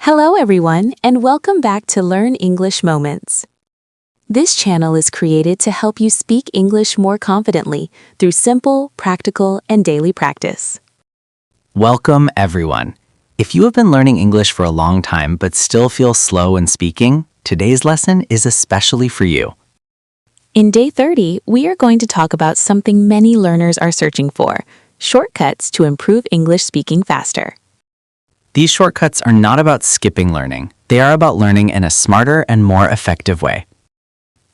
Hello everyone, and welcome back to Learn English Moments. This channel is created to help you speak English more confidently through simple, practical, and daily practice. Welcome everyone. If you have been learning English for a long time but still feel slow in speaking, today's lesson is especially for you. In Day 30, we are going to talk about something many learners are searching for: shortcuts to improve English speaking faster. These shortcuts are not about skipping learning. They are about learning in a smarter and more effective way.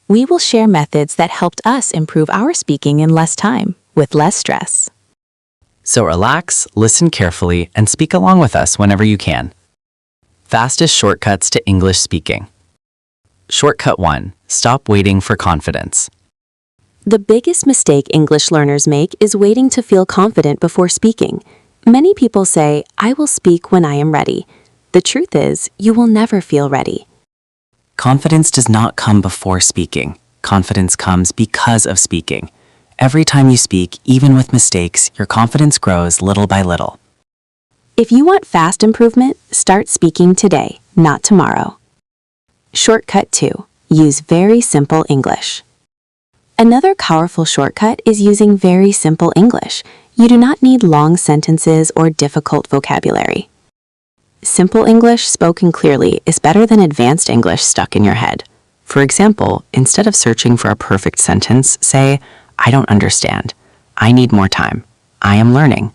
We will share methods that helped us improve our speaking in less time, with less stress. So relax, listen carefully, and speak along with us whenever you can. Fastest shortcuts to English speaking. Shortcut 1. Stop waiting for confidence. The biggest mistake English learners make is waiting to feel confident before speaking. Many people say, "I will speak when I am ready." The truth is, you will never feel ready. Confidence does not come before speaking. Confidence comes because of speaking. Every time you speak, even with mistakes, your confidence grows little by little. If you want fast improvement, start speaking today, not tomorrow. Shortcut 2. Use very simple English. Another powerful shortcut is using very simple English. You do not need long sentences or difficult vocabulary. Simple English spoken clearly is better than advanced English stuck in your head. For example, instead of searching for a perfect sentence, say, "I don't understand. I need more time. I am learning."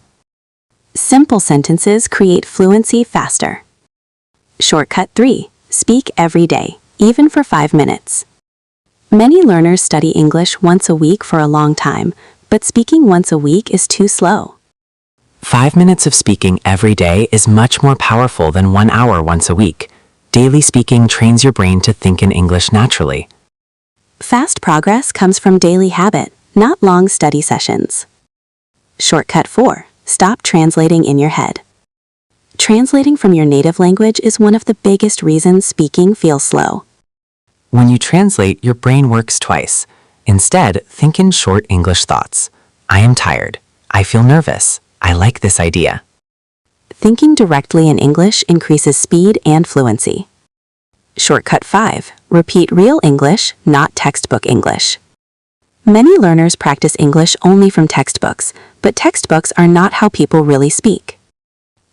Simple sentences create fluency faster. Shortcut 3. Speak every day, even for 5 minutes. Many learners study English once a week for a long time, but speaking once a week is too slow. 5 minutes of speaking every day is much more powerful than 1 hour once a week. Daily speaking trains your brain to think in English naturally. Fast progress comes from daily habit, not long study sessions. Shortcut 4. Stop translating in your head. Translating from your native language is one of the biggest reasons speaking feels slow. When you translate, your brain works twice. Instead, think in short English thoughts. I am tired. I feel nervous. I like this idea. Thinking directly in English increases speed and fluency. Shortcut 5. Repeat real English, not textbook English. Many learners practice English only from textbooks, but textbooks are not how people really speak.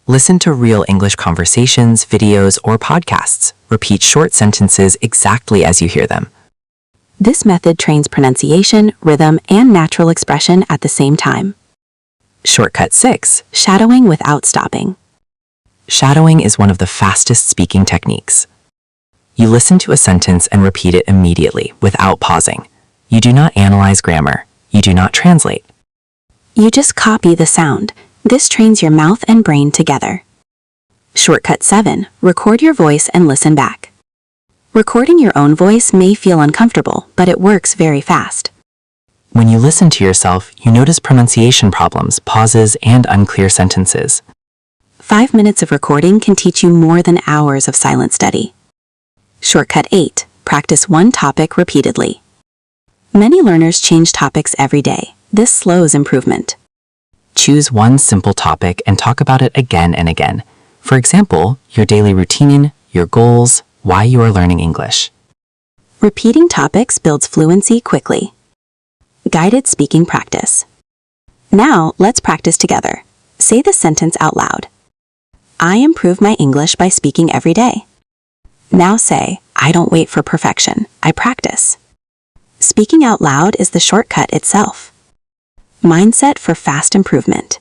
Listen to real English conversations, videos, or podcasts. Repeat short sentences exactly as you hear them. This method trains pronunciation, rhythm, and natural expression at the same time. Shortcut 6. Shadowing without stopping. Shadowing is one of the fastest speaking techniques. You listen to a sentence and repeat it immediately, without pausing. You do not analyze grammar. You do not translate. You just copy the sound. This trains your mouth and brain together. Shortcut 7. Record your voice and listen back. Recording your own voice may feel uncomfortable, but it works very fast. When you listen to yourself, you notice pronunciation problems, pauses, and unclear sentences. 5 minutes of recording can teach you more than hours of silent study. Shortcut 8. Practice one topic repeatedly. Many learners change topics every day. This slows improvement. Choose one simple topic and talk about it again and again. For example, your daily routine, your goals, why you are learning English. Repeating topics builds fluency quickly. Guided speaking practice. Now, let's practice together. Say the sentence out loud. I improve my English by speaking every day. Now say, I don't wait for perfection, I practice. Speaking out loud is the shortcut itself. Mindset for fast improvement.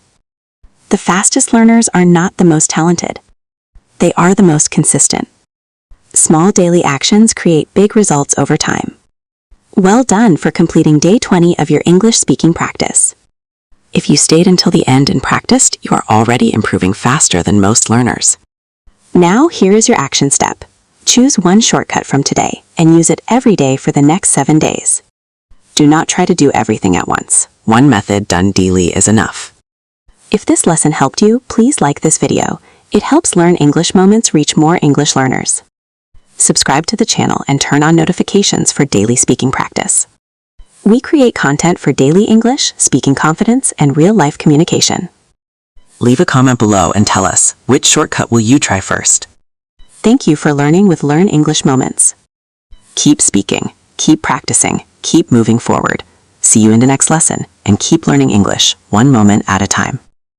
The fastest learners are not the most talented. They are the most consistent. Small daily actions create big results over time. Well done for completing Day 20 of your English speaking practice. If you stayed until the end and practiced, you are already improving faster than most learners. Now, here is your action step. Choose one shortcut from today and use it every day for the next 7 days. Do not try to do everything at once. One method done daily is enough. If this lesson helped you, please like this video. It helps Learn English Moments reach more English learners. Subscribe to the channel and turn on notifications for daily speaking practice. We create content for daily English, speaking confidence, and real-life communication. Leave a comment below and tell us, which shortcut will you try first? Thank you for learning with Learn English Moments. Keep speaking, keep practicing, keep moving forward. See you in the next lesson, and keep learning English, one moment at a time.